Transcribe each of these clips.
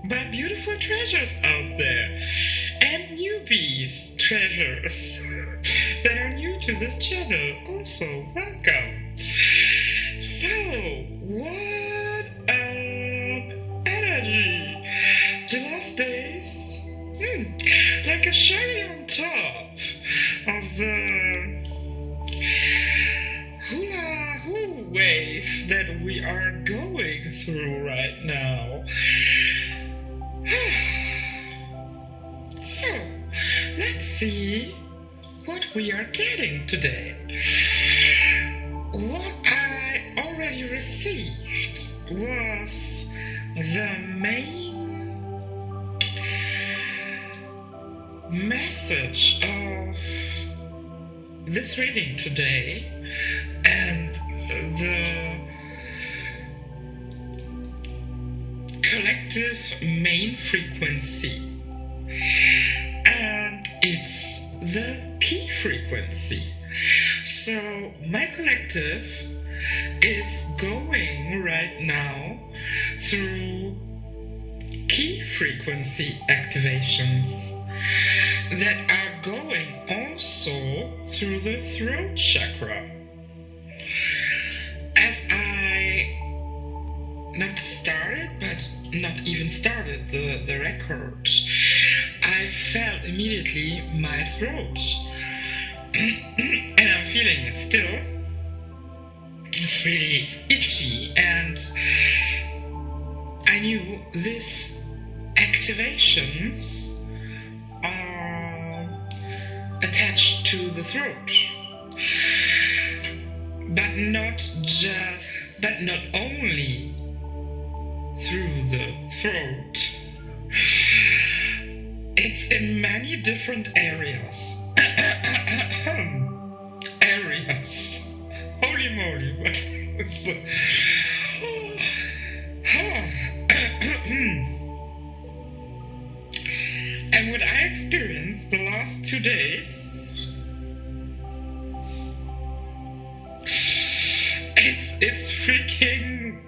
my beautiful treasures out there, and newbies treasures that are new to this channel. Also, welcome. So, what energy! The last days, like a cherry on top of the hula hoo wave that we are going through right now. So, let's see what we are getting today. What I already received was the main message of this reading today, and the collective main frequency, and it's the key frequency. So my collective is going right now through key frequency activations that are going also through the throat chakra. As I not even started the record, I felt immediately my throat. And I'm feeling it still. It's really itchy, and I knew these activations are attached to the throat. But not only through the throat. It's in many different areas. Holy moly. And what I experienced the last 2 days, it's freaking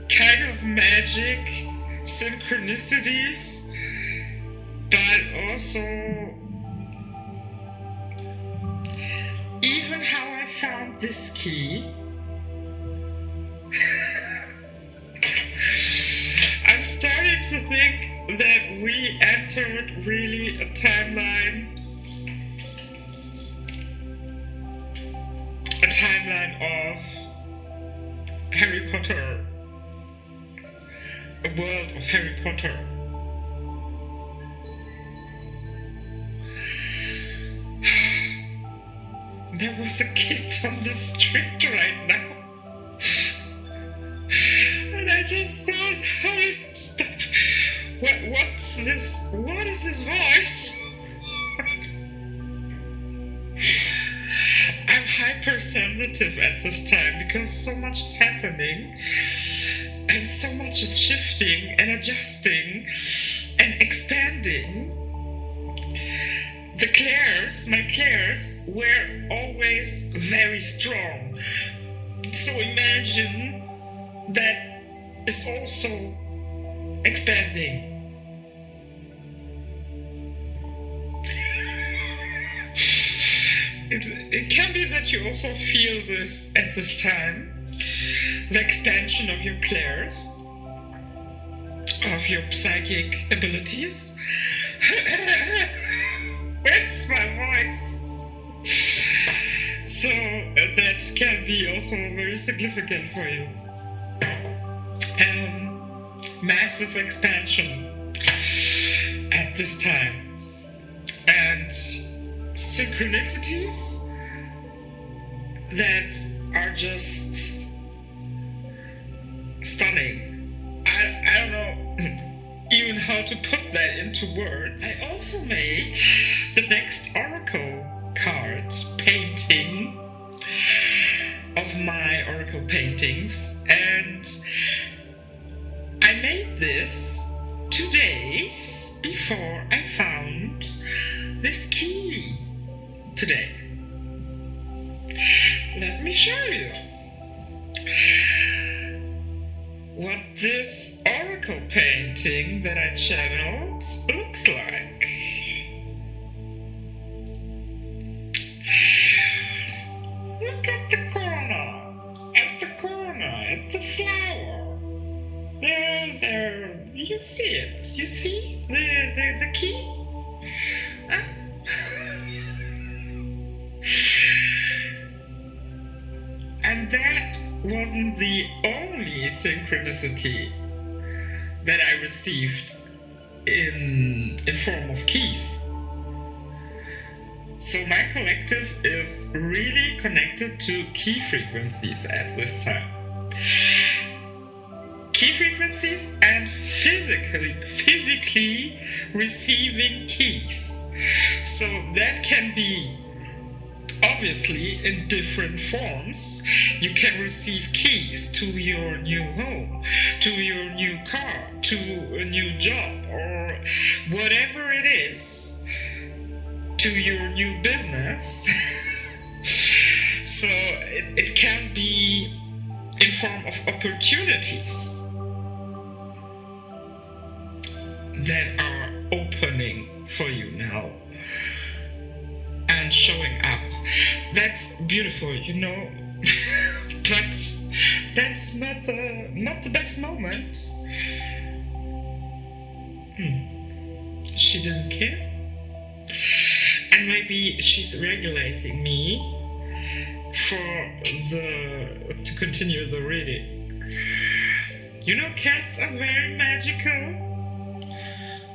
kind of magic, synchronicities, but also even how I found this key. I'm starting to think that we entered really a timeline of Harry Potter, a world of Harry Potter. There was a kid on the street right now. And I just thought, hey, stop. What's this? What is this voice? I'm hypersensitive at this time because so much is happening and so much is shifting and adjusting and expanding. My clairs were always very strong. So imagine that is also expanding. It can be that you also feel this at this time, the expansion of your clairs, of your psychic abilities. Where's my voice? So that can be also very significant for you. Massive expansion at this time. And synchronicities that are just stunning. I don't know even how to put that into words. I also made the next oracle card painting of my oracle paintings, and I made this 2 days before I found this key today. Let me show you. what this oracle painting that I channeled looks like. Look at the corner, at the flower. There, you see it. You see the key? Huh? And that wasn't the only synchronicity that I received in form of keys. So my collective is really connected to key frequencies at this time. Key frequencies and physically receiving keys. So that can be obviously in different forms. You can receive keys to your new home, to your new car, to a new job, or whatever it is, to your new business. So it can be in form of opportunities that are opening for you now and showing up. That's beautiful, you know. But that's not the best moment. She didn't care. And maybe she's regulating me to continue the reading. You know, cats are very magical.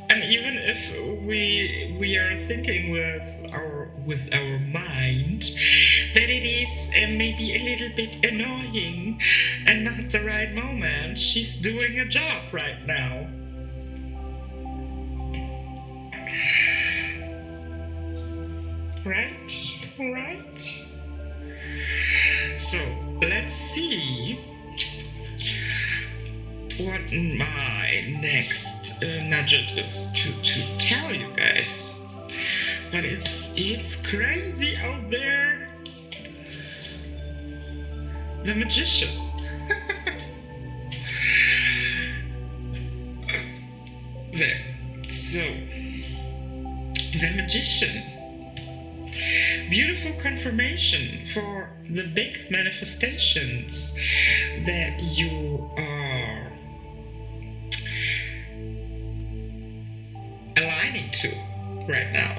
And even if we are thinking with our mind that it is maybe a little bit annoying and not the right moment, she's doing a job right now. Right. So let's see what my next nugget is to tell you guys. But it's crazy out there. The Magician. There. So the Magician. Beautiful confirmation for the big manifestations that you are aligning to right now.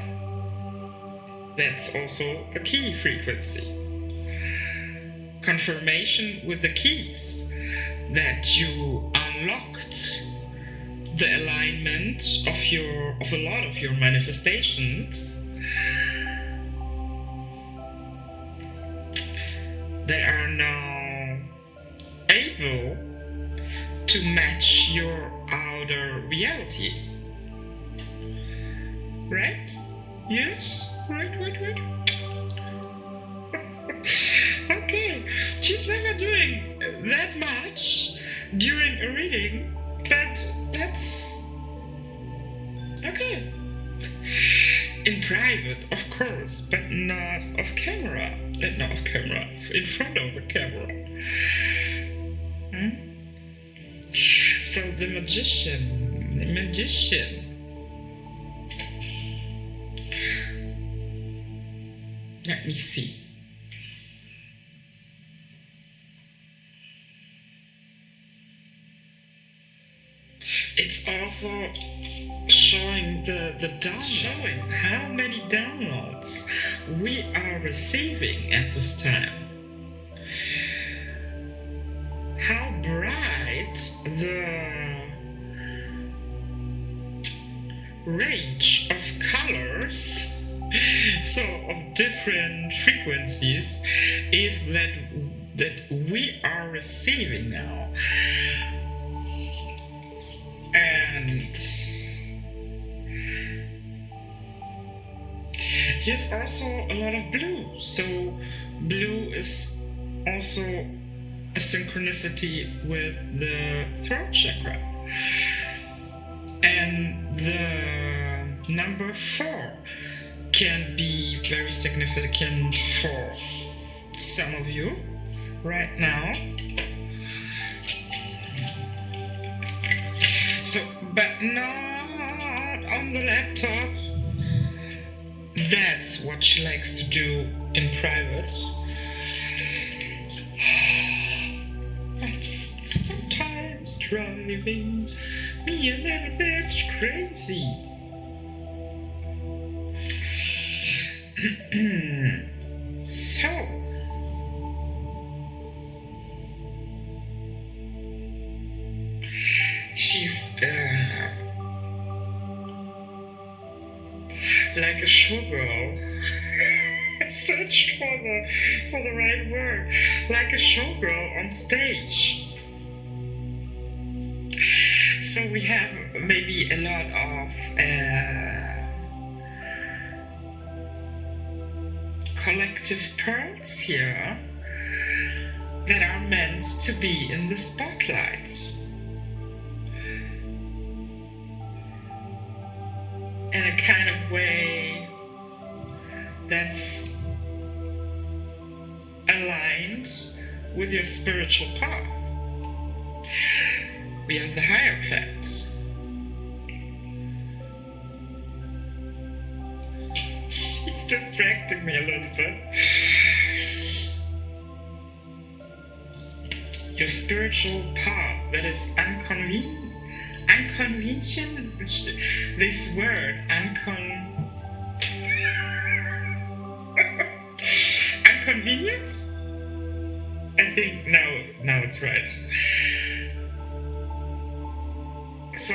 That's also a key frequency. Confirmation with the keys that you unlocked the alignment of a lot of your manifestations that are now able to match your outer reality. Right? Yes? Right. Okay, she's never doing that much during a reading, but that's okay. In private, of course, but not off camera. Not off camera, in front of the camera. So the magician. Let me see. It's also showing the download, showing how many downloads we are receiving at this time. How bright the range of colors, so of different frequencies, is that we are receiving now. And here's also a lot of blue. So blue is also a synchronicity with the throat chakra. And the number 4 can be very significant for some of you right now. So, but not on the laptop. That's what she likes to do in private. That's sometimes driving me a little bit crazy. So, she's like a showgirl. I searched for the right word. Like a showgirl on stage. So we have maybe a lot of collective pearls here that are meant to be in the spotlight. In a kind of way that's aligned with your spiritual path. We have the Hierophant. She's distracting me a little bit. Your spiritual path that is inconvenient. This word, inconvenient? I think now it's right. So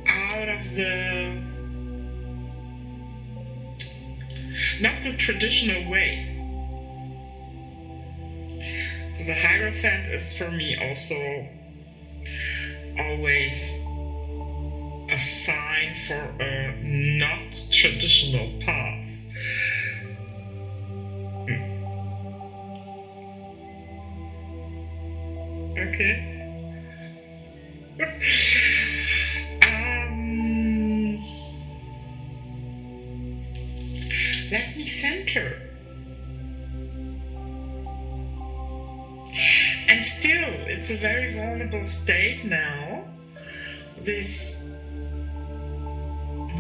out of the not the traditional way. So the Hierophant is for me also always a sign for a not traditional path. Okay. Let me center. And still, it's a very vulnerable state now. This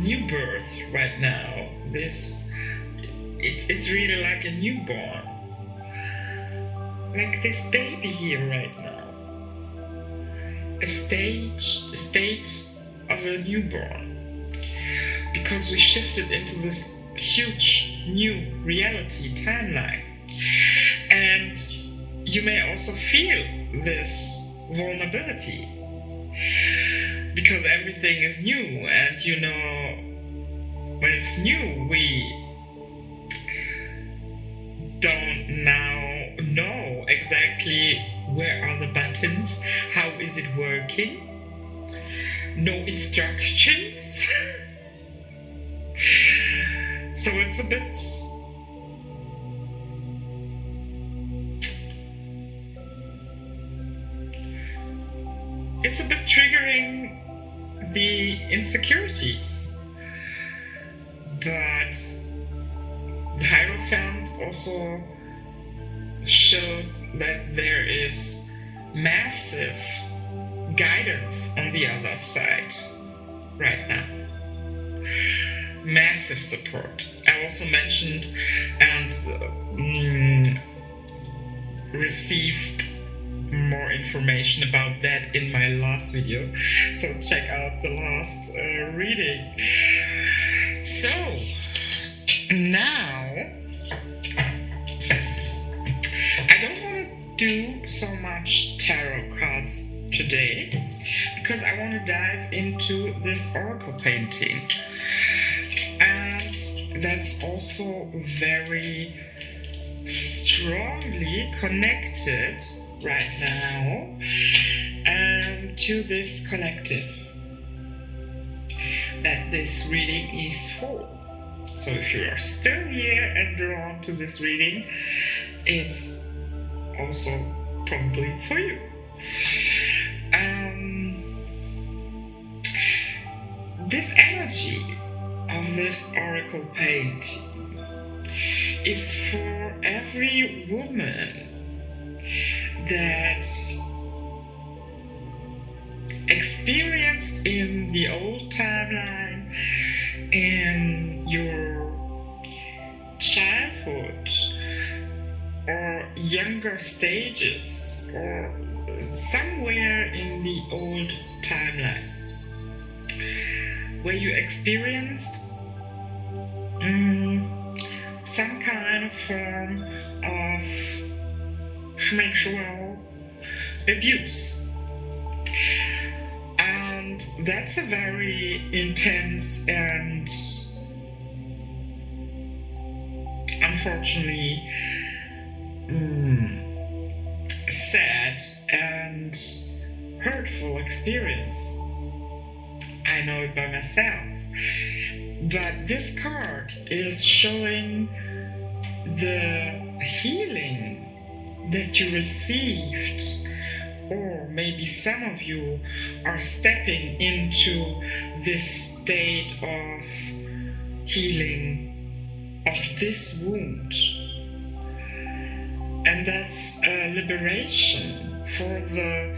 new birth right now. It's really like a newborn. Like this baby here right now. A state of a newborn. Because we shifted into this huge new reality timeline. And you may also feel this vulnerability. Because everything is new, and you know, when it's new, we don't now know exactly where are the buttons, how is it working, no instructions. So it's a bit triggering the insecurities, but the Hierophant also shows that there is massive guidance on the other side right now. Massive support. I also mentioned and received more information about that in my last video, so check out the last reading. So now I don't want to do so much tarot cards today because I want to dive into this oracle painting, and that's also very strongly connected right now to this collective that this reading is for. So if you are still here and drawn to this reading, it's also probably for you. This energy of this oracle painting is for every woman that experienced in in the old timeline, in your childhood, or younger stages, or somewhere in the old timeline, where you experienced some kind of form of sexual abuse. And that's a very intense and unfortunately sad and hurtful experience. I know it by myself. But this card is showing the healing that you received, or maybe some of you are stepping into this state of healing of this wound. And that's a liberation for the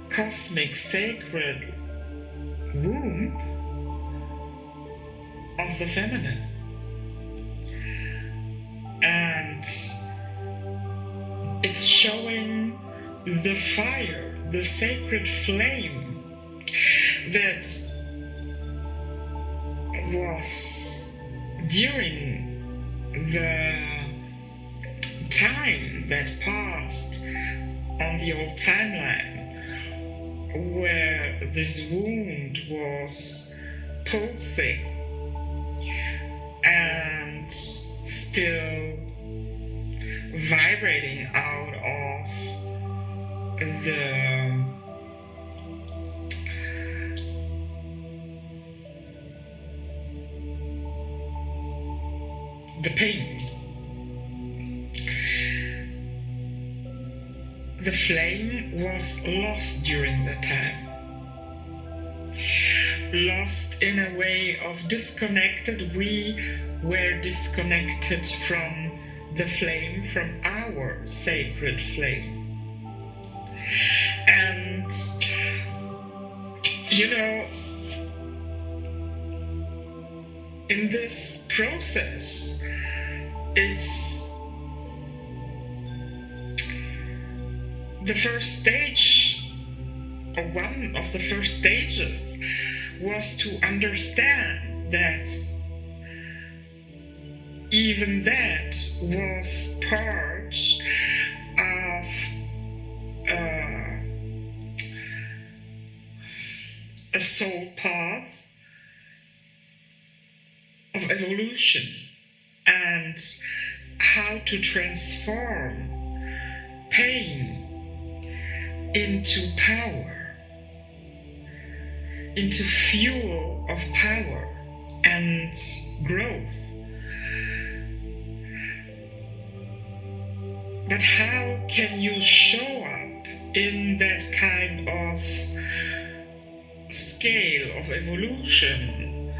cosmic sacred womb of the feminine. And it's showing the fire, the sacred flame that was during the time that passed on the old timeline, where this wound was pulsing and still vibrating out of the pain. The flame was lost during that time. Lost in a way of disconnected. We were disconnected from the flame, from our sacred flame. And you know, in this process, it's the first stage, or one of the first stages, was to understand that even that was part of a soul path of evolution, and how to transform pain into power, into fuel of power and growth. But how can you show up in that kind of scale of evolution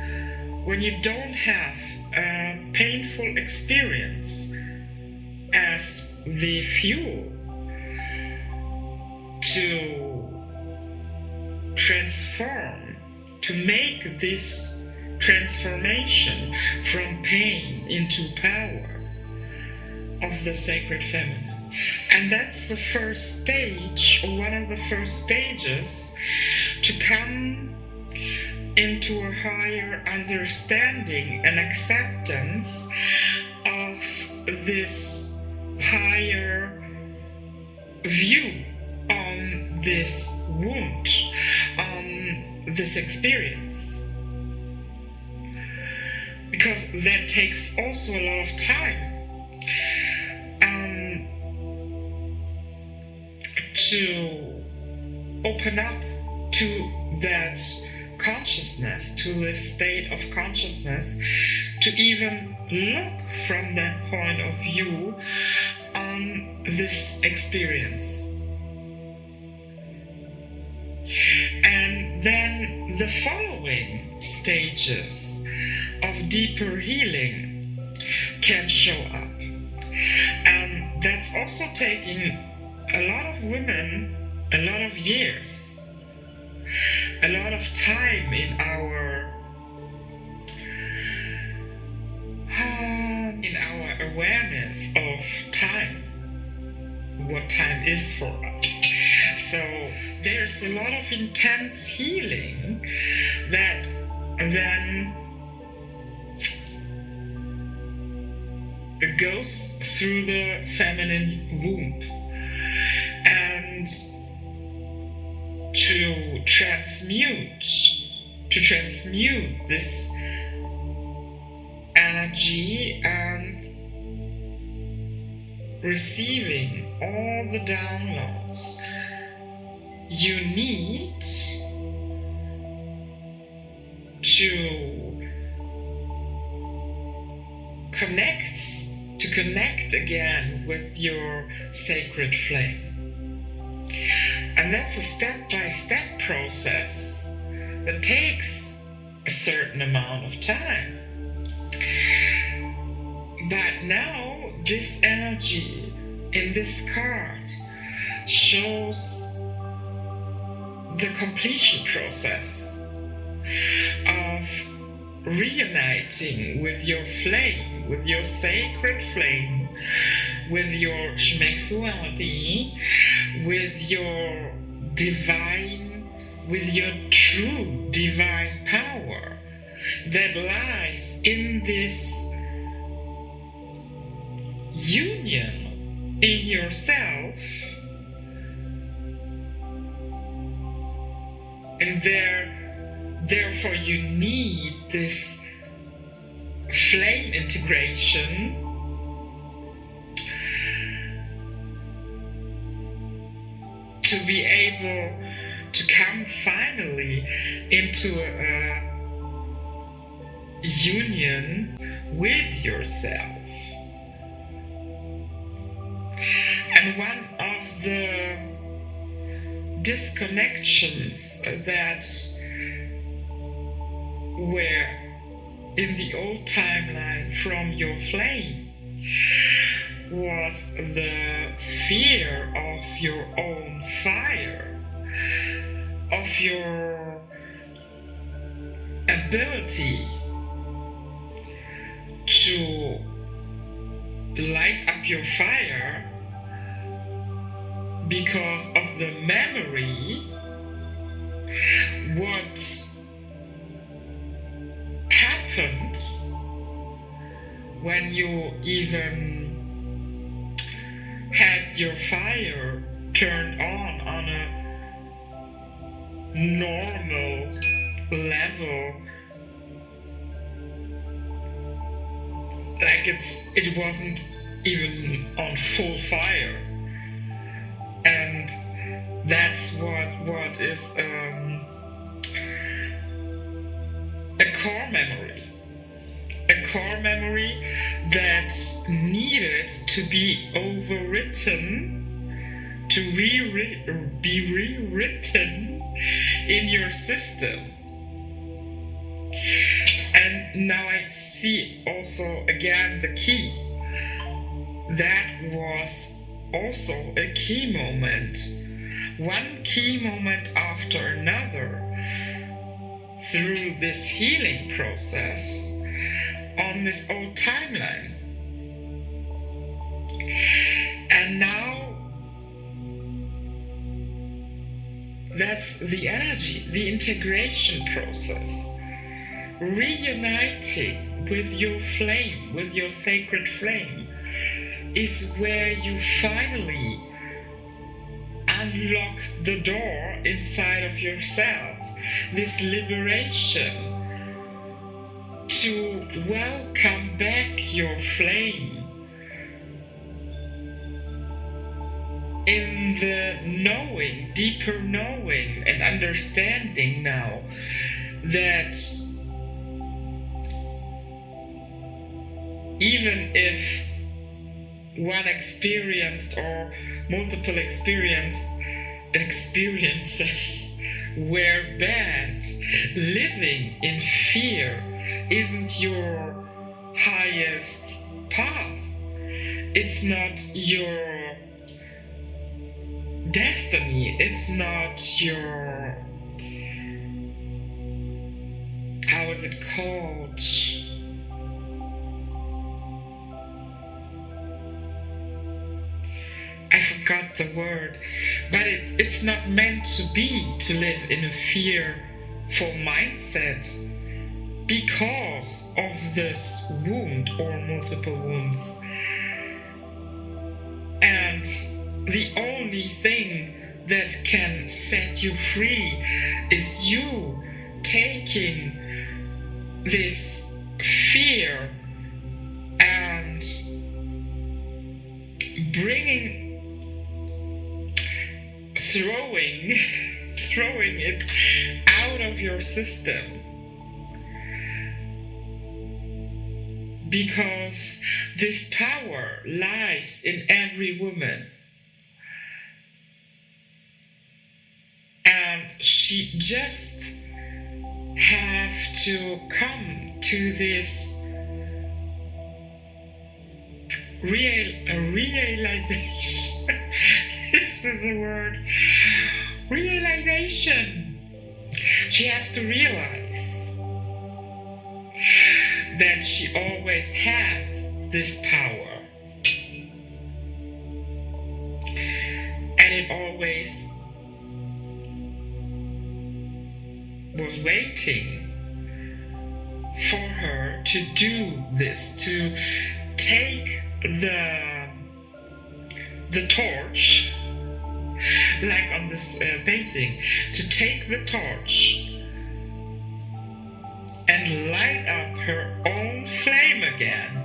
when you don't have a painful experience as the fuel to transform, to make this transformation from pain into power of the sacred feminine? And that's the first stage, or one of the first stages, to come into a higher understanding and acceptance of this higher view on this wound, on this experience. Because that takes also a lot of time to open up to that consciousness, to this state of consciousness, to even look from that point of view on this experience. And then the following stages of deeper healing can show up. And that's also taking a lot of women a lot of years. a lot of time in our awareness of time, what time is for us. So there's a lot of intense healing that then goes through the feminine womb, and to transmute this energy and receiving all the downloads you need to connect again with your sacred flame. And that's a step-by-step process that takes a certain amount of time. But now this energy in this card shows the completion process of reuniting with your flame, with your sacred flame, with your sexuality, with your divine, with your true divine power that lies in this union in yourself. And therefore you need this flame integration to be able to come finally into a union with yourself. And one of the disconnections that were in the old timeline from your flame was the fear of your own fire, of your ability to light up your fire because of the memory, what happened when you even had your fire turned on a normal level, like it wasn't even on full fire. And that's what is a core memory that's needed to be overwritten, to be rewritten in your system. And now I see also again the key. That was also a key moment, one key moment after another, through this healing process on this old timeline. And now that's the energy, the integration process, reuniting with your flame, with your sacred flame, is where you finally unlock the door inside of yourself, this liberation to welcome back your flame in the knowing, deeper knowing and understanding now that even if one experienced or multiple experiences were bad, living in fear isn't your highest path. It's not your destiny. It's not was it called? I forgot the word, but it's not meant to live in a fearful mindset because of this wound or multiple wounds. And the only thing that can set you free is you taking this fear and throwing it out of your system, because this power lies in every woman, and she just have to come to this realization. This is the word. Realization. She has to realize that she always had this power. And it always was waiting for her to do this, to take the torch, like on this painting, to take the torch and light up her own flame again.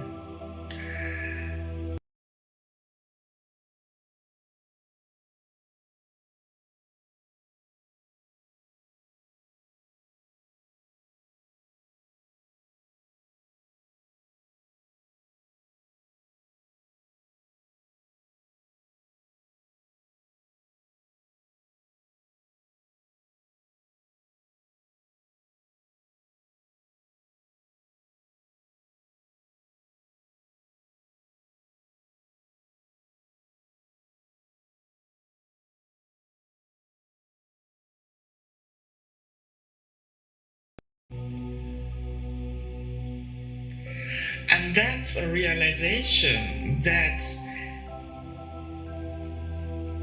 And that's a realization that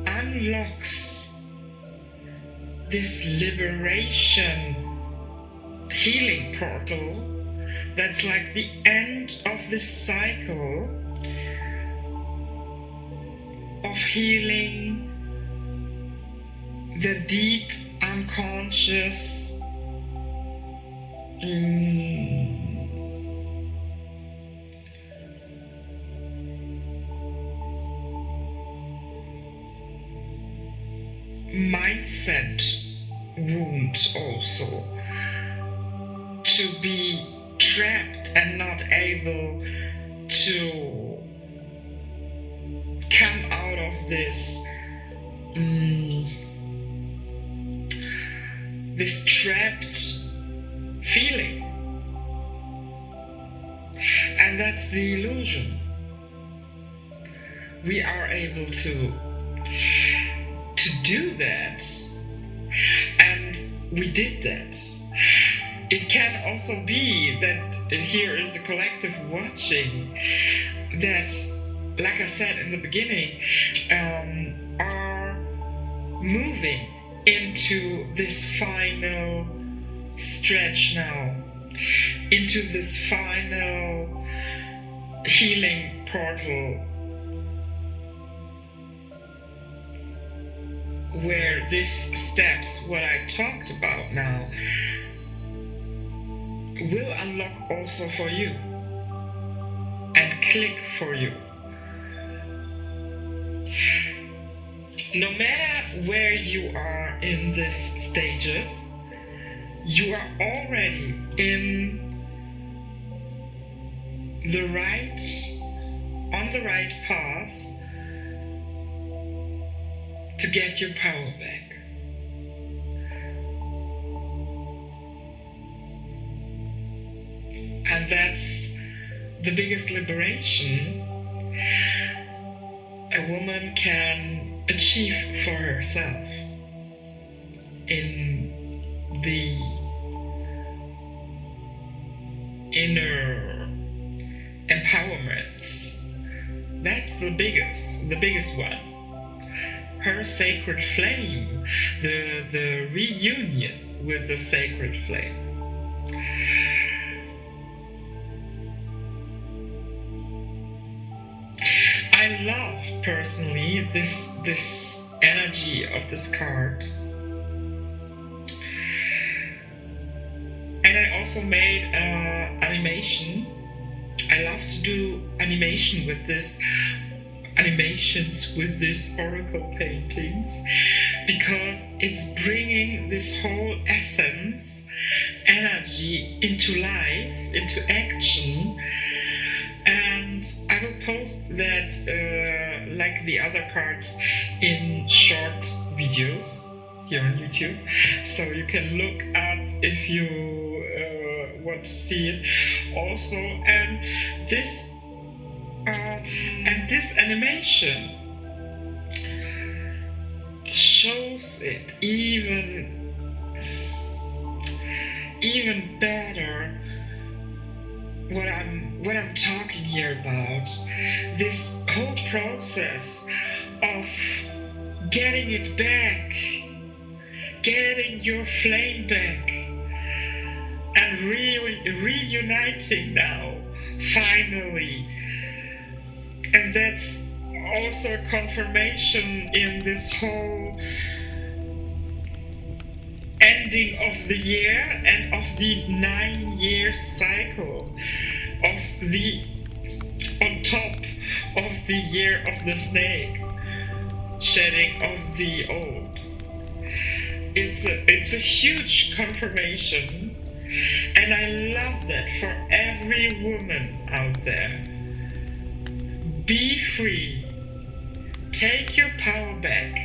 unlocks this liberation healing portal. That's like the end of this cycle of healing the deep unconscious mindset wounds, also to be trapped and not able to come out of this this trapped feeling. And that's the illusion. We are able to do that, and we did that. It can also be that here is the collective watching that, like I said in the beginning, are moving into this final stretch now, into this final healing portal, where this steps, what I talked about now, will unlock also for you and click for you. No matter where you are in these stages, you are already on the right path to get your power back. And that's the biggest liberation a woman can achieve for herself in the inner empowerments. That's the biggest one. Her sacred flame, the reunion with the sacred flame. I love personally this energy of this card. And I also made animation. I love to do animations with these oracle paintings, because it's bringing this whole essence, energy into life, into action. And I will post that like the other cards in short videos here on YouTube, so you can look up if you want to see it also. And this animation shows it even better what I'm talking here about. This whole process of getting it back, getting your flame back, and reuniting now, finally. And that's also a confirmation in this whole ending of the year and of the 9-year cycle on top of the year of the snake, shedding of the old. It's a huge confirmation, and I love that for every woman out there. Be free. Take your power back.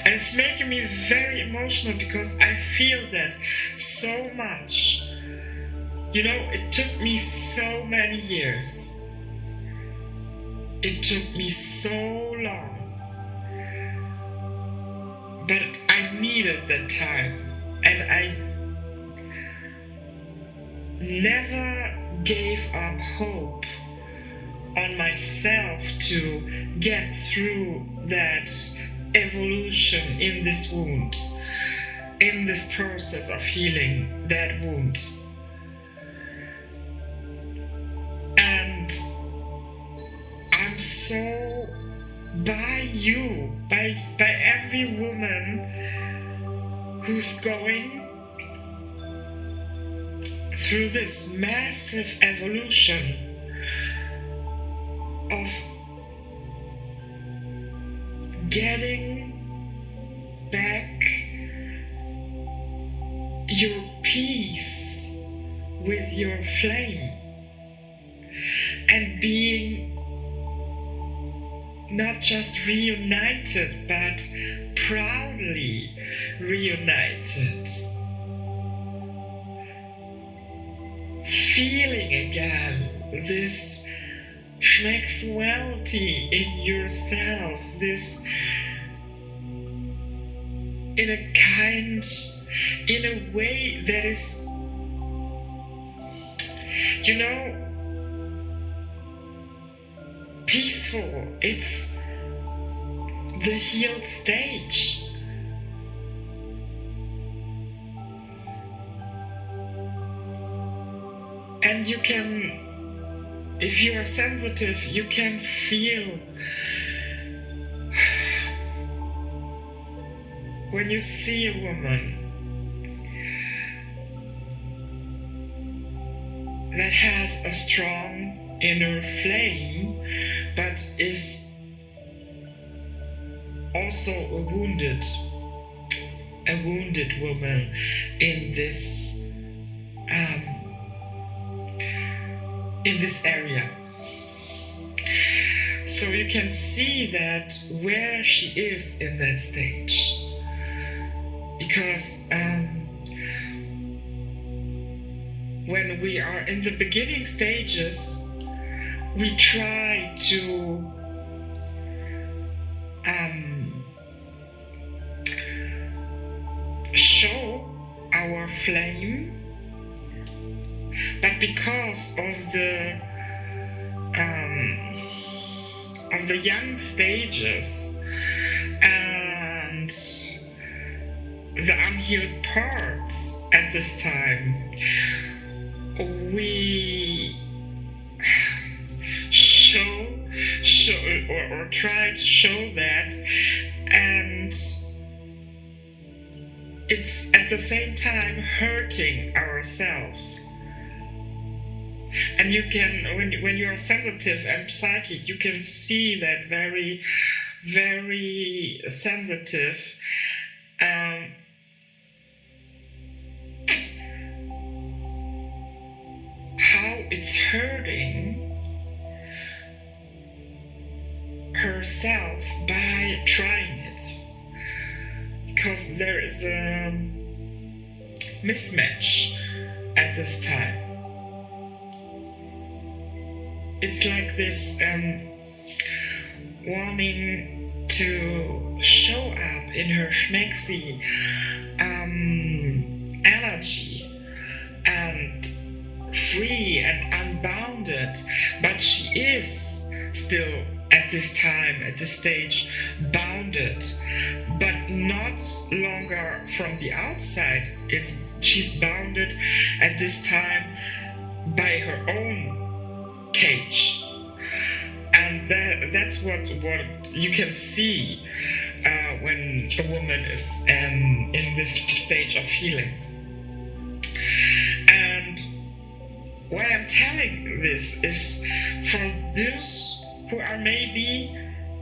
And it's making me very emotional because I feel that so much. You know, it took me so many years. It took me so long. But I needed that time. And I never gave up hope on myself to get through that evolution in this wound, in this process of healing that wound. And I'm so by you, by every woman who's going through this massive evolution of getting back your peace with your flame and being not just reunited but proudly reunited, feeling again this sexuality in yourself, this in a way that is, you know, peaceful. It's the healed stage. And you can, if you are sensitive, you can feel when you see a woman that has a strong inner flame but is also a wounded woman in this area. So you can see that where she is in that stage, because when we are in the beginning stages, we try to show our flame, But because of the young stages and the unhealed parts at this time, we show or try to show that, and it's at the same time hurting ourselves. And you can, when you're sensitive and psychic, you can see that very, very sensitive. How it's hurting herself by trying it, because there is a mismatch at this time. It's like this wanting to show up in her schmexy energy and free and unbounded, but she is still at this time, at this stage, bounded, but not longer from the outside. She's bounded at this time by her own cage, and that's what you can see when a woman is in this stage of healing. And why I'm telling this is for those who are maybe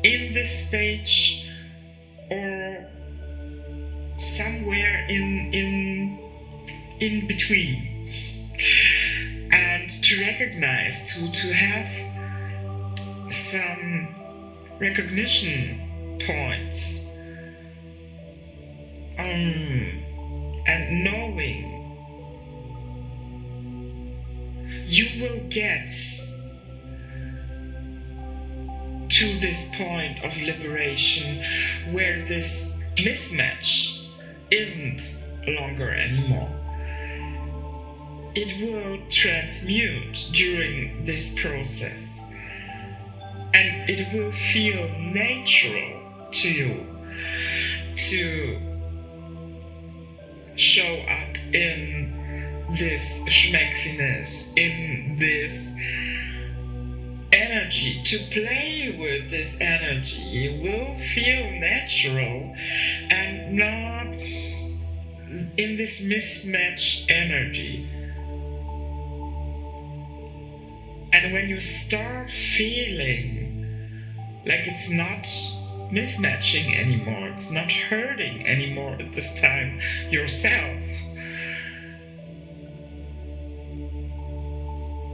in this stage or somewhere in between, and to recognize, to have some recognition points, and knowing you will get to this point of liberation where this mismatch isn't longer anymore. It will transmute during this process, and it will feel natural to you to show up in this schmexiness, in this energy, to play with this energy will feel natural and not in this mismatched energy. And when you start feeling like it's not mismatching anymore, it's not hurting anymore at this time yourself,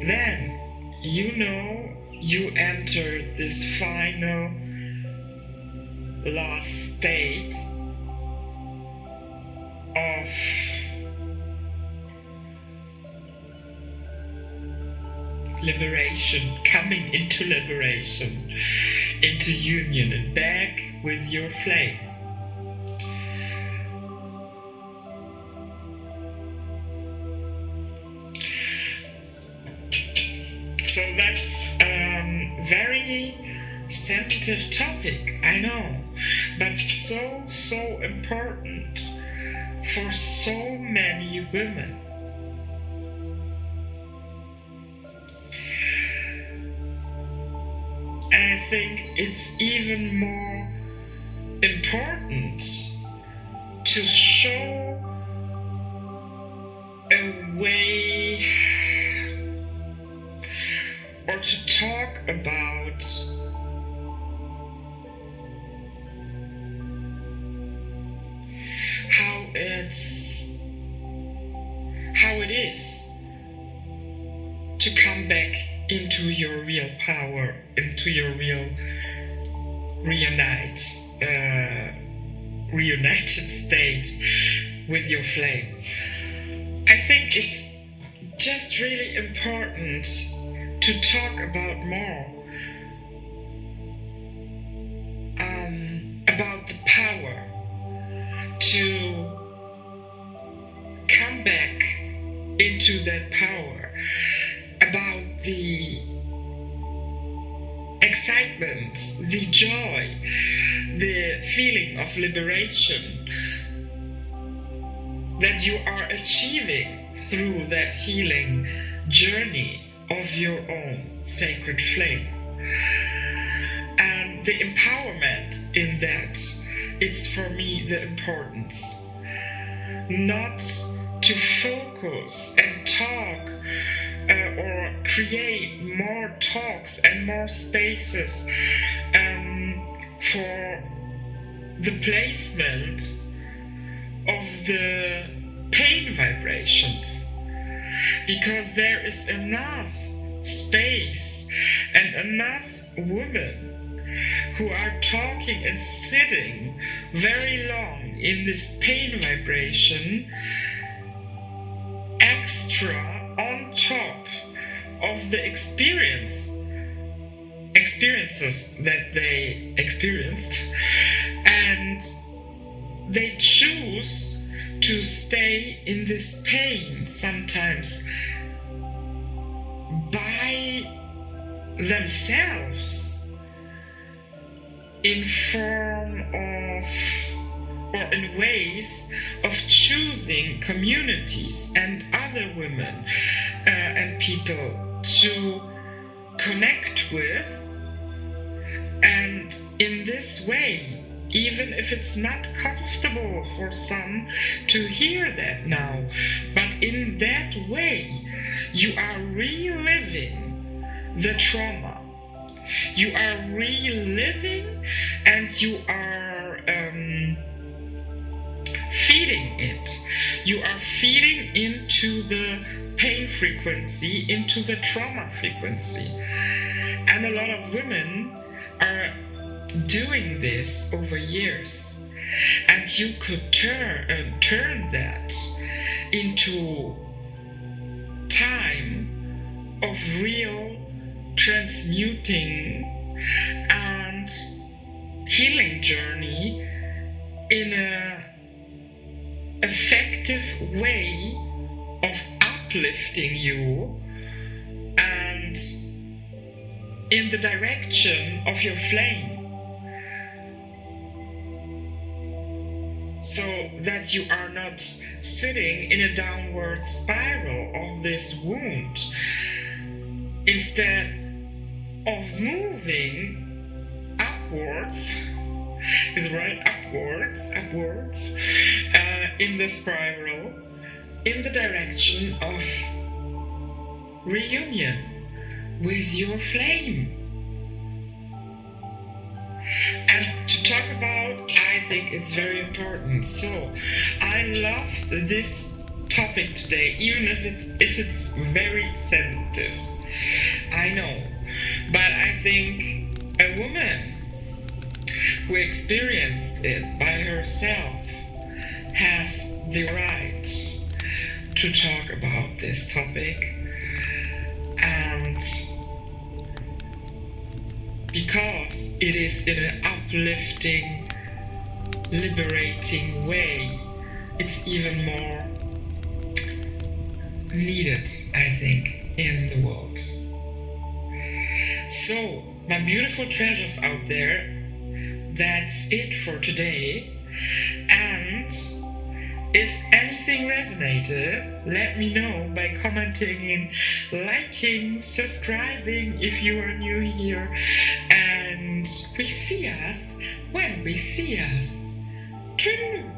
then you know you entered this final last state of liberation, coming into liberation, into union and back with your flame. So that's a very sensitive topic, I know, but so important for so many women. And I think it's even more important to show a way, or to talk about how it is to come back into your real power, into your real reunited state with your flame. I think it's just really important to talk about more about the power to come back into that power excitement, the joy, the feeling of liberation that you are achieving through that healing journey of your own sacred flame. And the empowerment in that, it's for me the importance. Not to focus and talk or create more talks and more spaces for the placement of the pain vibrations, because there is enough space and enough women who are talking and sitting very long in this pain vibration, extra on top of the experiences that they experienced, and they choose to stay in this pain sometimes by themselves, in form of or in ways of choosing communities and other women and people to connect with. And in this way, even if it's not comfortable for some to hear that now, but in that way, you are reliving the trauma. You are reliving and you are feeding it. You are feeding into the pain frequency, into the trauma frequency. And a lot of women are doing this over years. And you could turn that into time of real transmuting and healing journey in a effective way of uplifting you and in the direction of your flame, so that you are not sitting in a downward spiral of this wound, instead of moving upwards, is it right? Upwards, in the spiral, in the direction of reunion with your flame. And to talk about, I think it's very important. So I love this topic today, even if it's very sensitive. I know, but I think a woman who experienced it by herself has the right to talk about this topic, and because it is in an uplifting, liberating way, it's even more needed, I think, in the world. So, my beautiful treasures out there, that's it for today. And if anything resonated, let me know by commenting, liking, subscribing if you are new here. And we see us when we see us. Toodaloo.